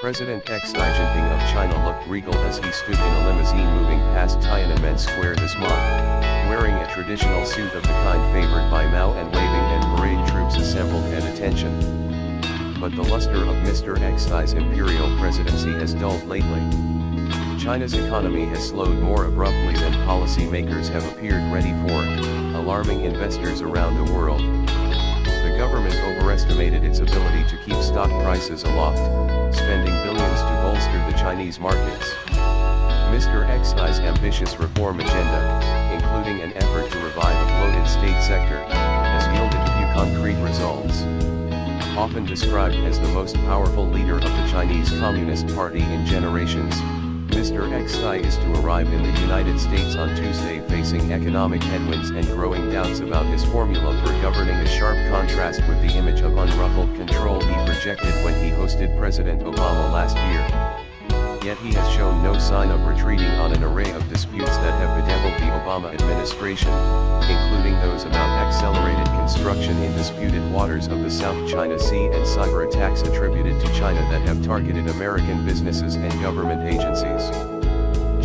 President Xi Jinping of China looked regal as he stood in a limousine moving past Tiananmen Square this month, wearing a traditional suit of the kind favored by Mao and waving at parade troops assembled at attention. But the luster of Mr. Xi's imperial presidency has dulled lately. China's economy has slowed more abruptly than policymakers have appeared ready for, alarming investors around the world. The government overestimated its ability to keep stock prices aloft, spending billions to bolster the Chinese markets. Mr. Xi's ambitious reform agenda, including an effort to revive a bloated state sector, has yielded few concrete results. Often described as the most powerful leader of the Chinese Communist Party in generations, Mr. Xi is to arrive in the United States on Tuesday facing economic headwinds and growing doubts about his formula for governing, a sharp contrast with the image of unruffled control he projected when he hosted President Obama last year. Yet he has shown no sign of retreating on an array of disputes that have bedeviled the Obama administration, including those about accelerated construction in disputed waters of the South China Sea and cyber attacks attributed to China that have targeted American businesses and government agencies.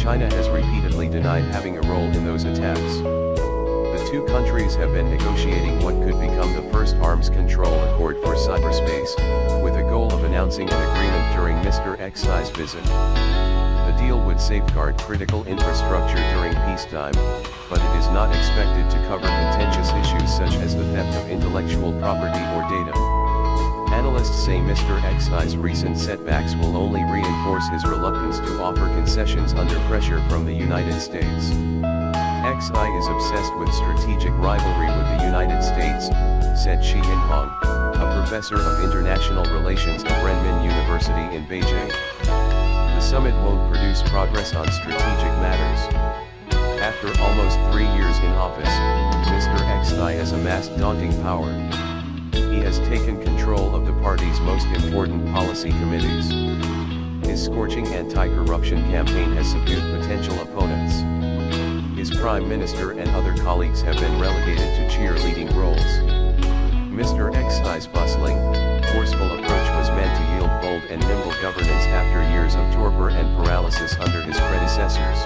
China has repeatedly denied having a role in those attacks. The two countries have been negotiating what could become the first arms control accord for cyberspace, with a goal of announcing an agreement during Mr. Xi's visit. The deal would safeguard critical infrastructure during peacetime, but it is not expected to cover contentious issues such as the theft of intellectual property or data. Analysts say Mr. Xi's recent setbacks will only reinforce his reluctance to offer concessions under pressure from the United States. Xi is obsessed with strategic rivalry with the United States, said Shi Yinhong, a professor of international relations at Renmin University in Beijing. The summit won't produce progress on strategic matters. After almost 3 years in office, Mr. Xi has amassed daunting power. He has taken control of the party's most important policy committees. His scorching anti-corruption campaign has subdued potential opponents. His prime minister and other colleagues have been relegated to cheerleading roles. Mr. Xi's bustling, forceful approach was meant to yield bold and nimble governance after years of torpor and paralysis under his predecessors.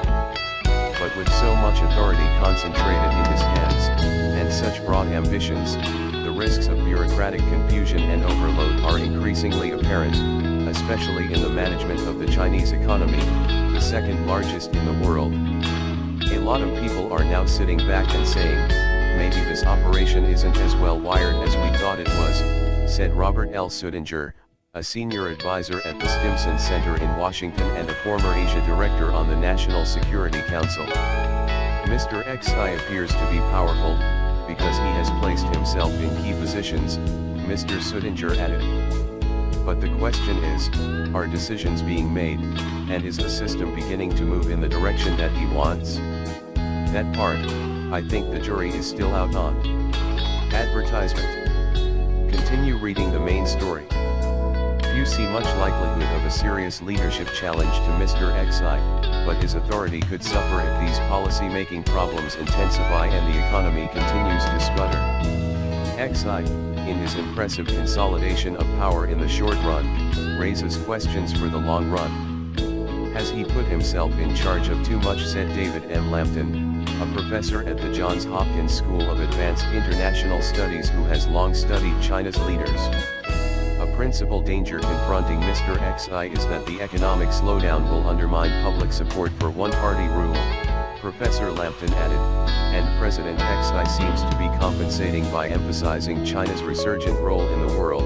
But with so much authority concentrated in his hands, and such broad ambitions, the risks of bureaucratic confusion and overload are increasingly apparent, especially in the management of the Chinese economy, the second largest in the world. A lot of people are now sitting back and saying, maybe this operation isn't as well wired as we thought it was, said Robert L. Sudinger, a senior advisor at the Stimson Center in Washington and a former Asia director on the National Security Council. Mr. Xi appears to be powerful, because he has placed himself in key positions, Mr. Sudinger added. But the question is, are decisions being made, and is the system beginning to move in the direction that he wants? That part, I think the jury is still out on. Advertisement. Continue reading the main story. Few see much likelihood of a serious leadership challenge to Mr. Xi, but his authority could suffer if these policy-making problems intensify and the economy continues to sputter. Xi, in his impressive consolidation of power in the short run, raises questions for the long run. Has he put himself in charge of too much, said David M. Lampton, a professor at the Johns Hopkins School of Advanced International Studies who has long studied China's leaders. A principal danger confronting Mr. Xi is that the economic slowdown will undermine public support for one-party rule, Professor Lampton added, and President Xi seems to be compensating by emphasizing China's resurgent role in the world.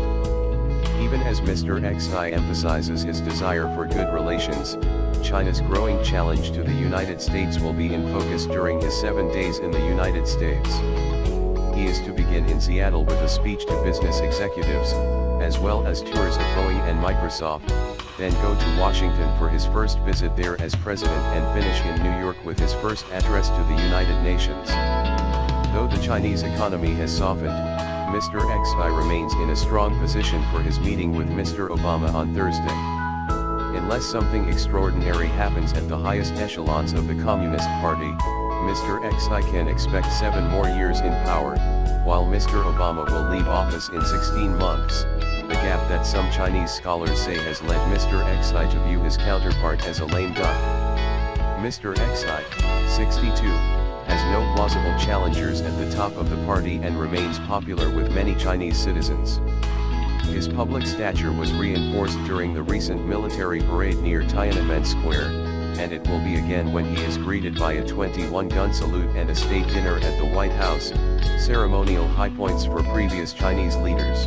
Even as Mr. Xi emphasizes his desire for good relations, China's growing challenge to the United States will be in focus during his 7 days in the United States. He is to begin in Seattle with a speech to business executives, as well as tours of Boeing and Microsoft, then go to Washington for his first visit there as president and finish in New York with his first address to the United Nations. Though the Chinese economy has softened, Mr. Xi remains in a strong position for his meeting with Mr. Obama on Thursday. Unless something extraordinary happens at the highest echelons of the Communist Party, Mr. Xi can expect 7 more years in power, while Mr. Obama will leave office in 16 months, a gap that some Chinese scholars say has led Mr. Xi to view his counterpart as a lame duck. Mr. Xi, 62, has no plausible challengers at the top of the party and remains popular with many Chinese citizens. His public stature was reinforced during the recent military parade near Tiananmen Square, and it will be again when he is greeted by a 21-gun salute and a state dinner at the White House, ceremonial high points for previous Chinese leaders.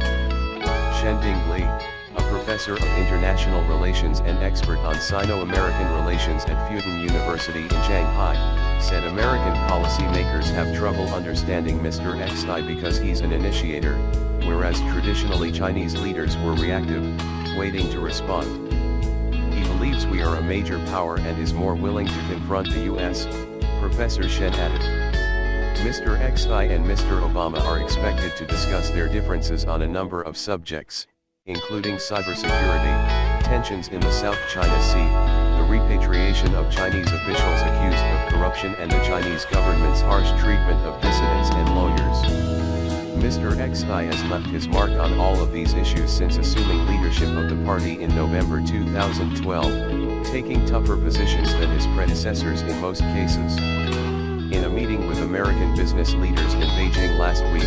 Shending Li, a professor of international relations and expert on Sino-American relations at Fudan University in Shanghai, said American policymakers have trouble understanding Mr. Xi because he's an initiator, whereas traditionally Chinese leaders were reactive, waiting to respond. He believes we are a major power and is more willing to confront the US, Professor Shen added. Mr. Xi and Mr. Obama are expected to discuss their differences on a number of subjects, including cybersecurity, tensions in the South China Sea, the repatriation of Chinese officials accused of corruption and the Chinese government's harsh treatment of dissidents and lawyers. Mr. Xi has left his mark on all of these issues since assuming leadership of the party in November 2012, taking tougher positions than his predecessors in most cases. In a meeting with American business leaders in Beijing last week,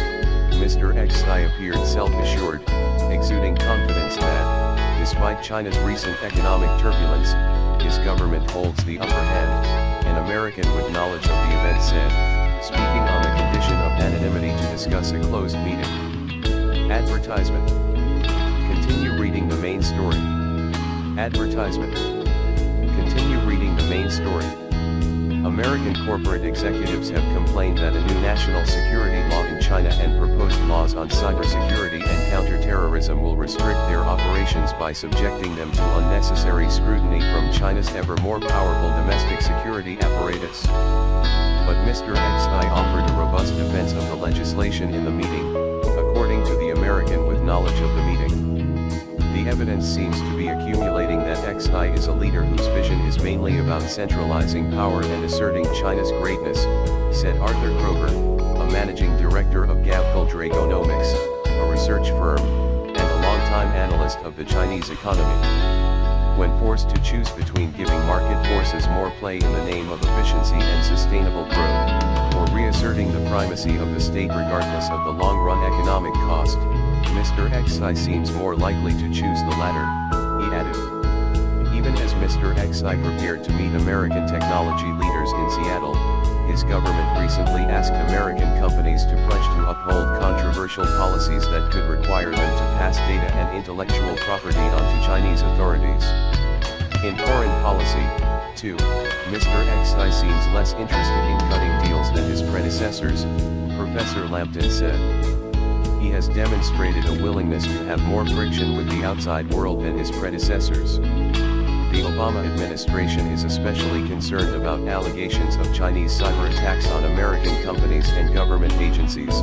Mr. Xi appeared self-assured, exuding confidence that, despite China's recent economic turbulence, his government holds the upper hand, an American with knowledge of the event said, speaking on the condition of anonymity to discuss a closed meeting. Advertisement. Continue reading the main story. Advertisement. Continue reading the main story. American corporate executives have complained that a new national security law in China and proposed laws on cybersecurity and counterterrorism will restrict their operations by subjecting them to unnecessary scrutiny from China's ever more powerful domestic security apparatus. But Mr. Xi offered a robust defense of the legislation in the meeting, according to the American with knowledge of the meeting. The evidence seems to be accumulating that Xi is a leader whose vision is mainly about centralizing power and asserting China's greatness, said Arthur Kroger, a managing director of Gavkul Dragonomics, a research firm, and a longtime analyst of the Chinese economy. When forced to choose between giving market forces more play in the name of efficiency and sustainable growth, or reasserting the primacy of the state regardless of the long-run economic cost, Mr. Xi seems more likely to choose the latter, he added. Even as Mr. Xi prepared to meet American technology leaders in Seattle, his government recently asked American companies to pledge to uphold controversial policies that could require them to pass data and intellectual property onto Chinese authorities. In foreign policy, too, Mr. Xi seems less interested in cutting deals than his predecessors, Professor Lampton said. He has demonstrated a willingness to have more friction with the outside world than his predecessors. The Obama administration is especially concerned about allegations of Chinese cyber attacks on American companies and government agencies,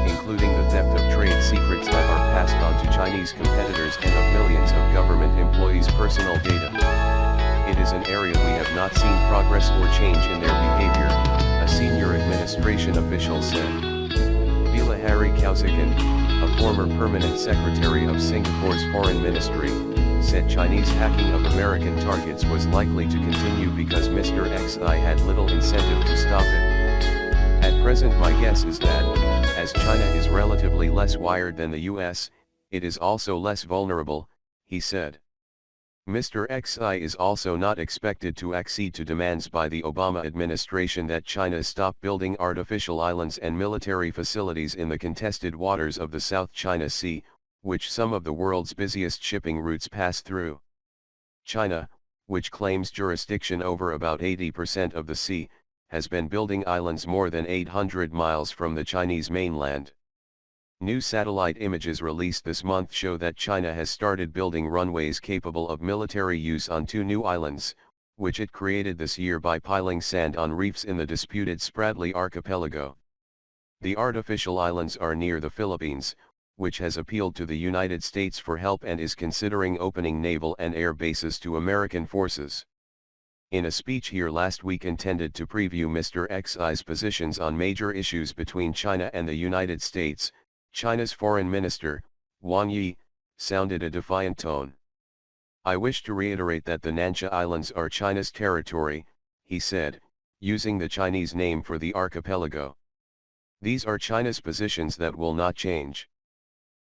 including the theft of trade secrets that are passed on to Chinese competitors and of millions of government employees' personal data. It is an area we have not seen progress or change in their behavior, a senior administration official said. Bilahari Kausikan, a former permanent secretary of Singapore's foreign ministry, said Chinese hacking of American targets was likely to continue because Mr. Xi had little incentive to stop it. At present my guess is that, as China is relatively less wired than the US, it is also less vulnerable, he said. Mr. Xi is also not expected to accede to demands by the Obama administration that China stop building artificial islands and military facilities in the contested waters of the South China Sea, which some of the world's busiest shipping routes pass through. China, which claims jurisdiction over about 80% of the sea, has been building islands more than 800 miles from the Chinese mainland. New satellite images released this month show that China has started building runways capable of military use on 2 new islands, which it created this year by piling sand on reefs in the disputed Spratly archipelago. The artificial islands are near the Philippines, which has appealed to the United States for help and is considering opening naval and air bases to American forces. In a speech here last week intended to preview Mr. Xi's positions on major issues between China and the United States, China's Foreign Minister, Wang Yi, sounded a defiant tone. "I wish to reiterate that the Nansha Islands are China's territory," he said, using the Chinese name for the archipelago. "These are China's positions that will not change."